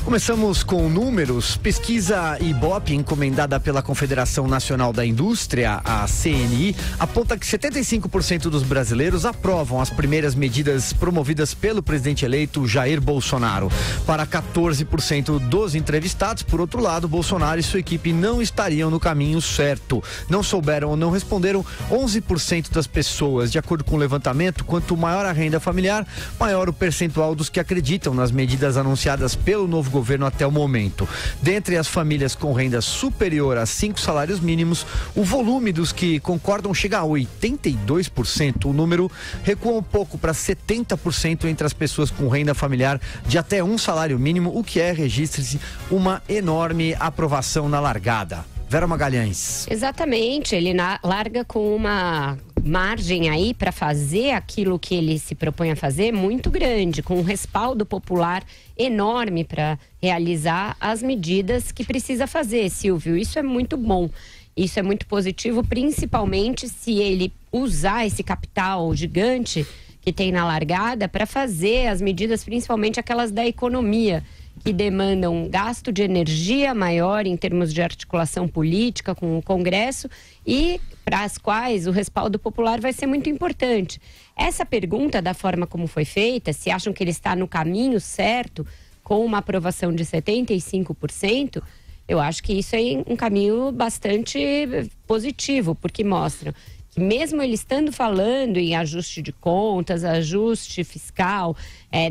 Começamos com números. Pesquisa Ibope, encomendada pela Confederação Nacional da Indústria, a CNI, aponta que 75% dos brasileiros aprovam as primeiras medidas promovidas pelo presidente eleito Jair Bolsonaro. Para 14% dos entrevistados, por outro lado, Bolsonaro e sua equipe não estariam no caminho certo. Não souberam ou não responderam 11% das pessoas. De acordo com o levantamento, quanto maior a renda familiar, maior o percentual dos que acreditam nas medidas anunciadas pelo novo governo até o momento. Dentre as famílias com renda superior a 5 salários mínimos, o volume dos que concordam chega a 82%. O número recua um pouco para 70% entre as pessoas com renda familiar de até 1 salário mínimo, o que registra-se uma enorme aprovação na largada. Vera Magalhães. Exatamente, ele larga com uma margem aí para fazer aquilo que ele se propõe a fazer muito grande, com um respaldo popular enorme para realizar as medidas que precisa fazer, Silvio. Isso é muito bom, isso é muito positivo, principalmente se ele usar esse capital gigante que tem na largada para fazer as medidas, principalmente aquelas da economia, que demandam um gasto de energia maior em termos de articulação política com o Congresso e para as quais o respaldo popular vai ser muito importante. Essa pergunta, da forma como foi feita, se acham que ele está no caminho certo com uma aprovação de 75%, eu acho que isso é um caminho bastante positivo, porque mostra que mesmo ele estando falando em ajuste de contas, ajuste fiscal,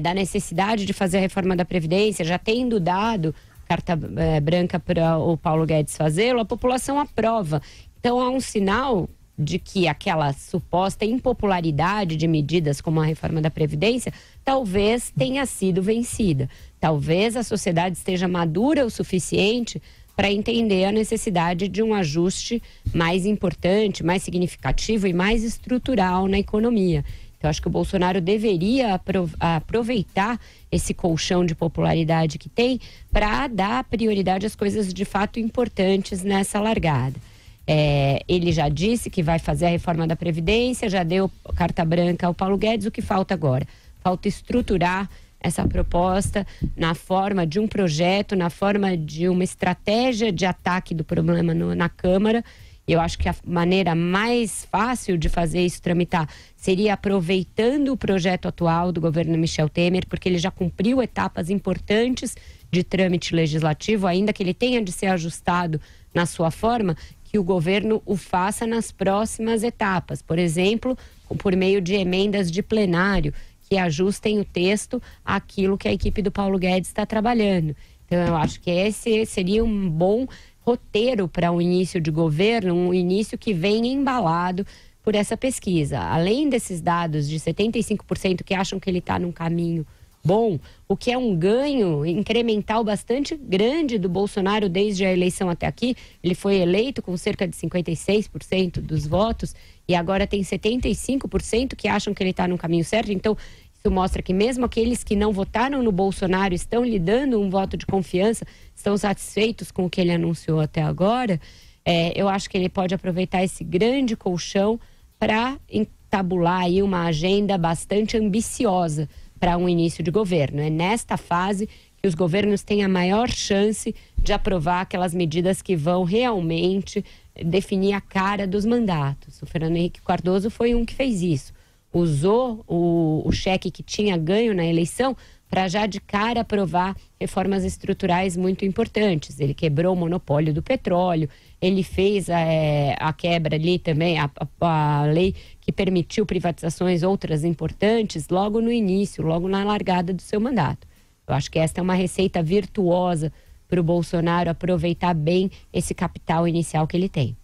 da necessidade de fazer a reforma da Previdência, já tendo dado carta branca para o Paulo Guedes fazê-lo, a população aprova. Então há um sinal de que aquela suposta impopularidade de medidas como a reforma da Previdência talvez tenha sido vencida. Talvez a sociedade esteja madura o suficiente para entender a necessidade de um ajuste mais importante, mais significativo e mais estrutural na economia. Então, acho que o Bolsonaro deveria aproveitar esse colchão de popularidade que tem para dar prioridade às coisas de fato importantes nessa largada. Ele já disse que vai fazer a reforma da Previdência, já deu carta branca ao Paulo Guedes. O que falta agora? Falta estruturar essa proposta na forma de um projeto, na forma de uma estratégia de ataque do problema na Câmara. Eu acho que a maneira mais fácil de fazer isso tramitar seria aproveitando o projeto atual do governo Michel Temer, porque ele já cumpriu etapas importantes de trâmite legislativo, ainda que ele tenha de ser ajustado na sua forma, que o governo o faça nas próximas etapas. Por exemplo, por meio de emendas de plenário, que ajustem o texto àquilo que a equipe do Paulo Guedes está trabalhando. Então, eu acho que esse seria um bom roteiro para um início de governo, um início que vem embalado por essa pesquisa. Além desses dados de 75% que acham que ele está num caminho bom, o que é um ganho incremental bastante grande do Bolsonaro desde a eleição até aqui. Ele foi eleito com cerca de 56% dos votos e agora tem 75% que acham que ele está no caminho certo. Então, isso mostra que mesmo aqueles que não votaram no Bolsonaro estão lhe dando um voto de confiança, estão satisfeitos com o que ele anunciou até agora. Eu acho que ele pode aproveitar esse grande colchão para entabular aí uma agenda bastante ambiciosa para um início de governo. É nesta fase que os governos têm a maior chance de aprovar aquelas medidas que vão realmente definir a cara dos mandatos. O Fernando Henrique Cardoso foi um que fez isso. Usou o cheque que tinha ganho na eleição para já de cara aprovar reformas estruturais muito importantes. Ele quebrou o monopólio do petróleo, ele fez a quebra ali também, a lei que permitiu privatizações outras importantes logo no início, logo na largada do seu mandato. Eu acho que esta é uma receita virtuosa para o Bolsonaro aproveitar bem esse capital inicial que ele tem.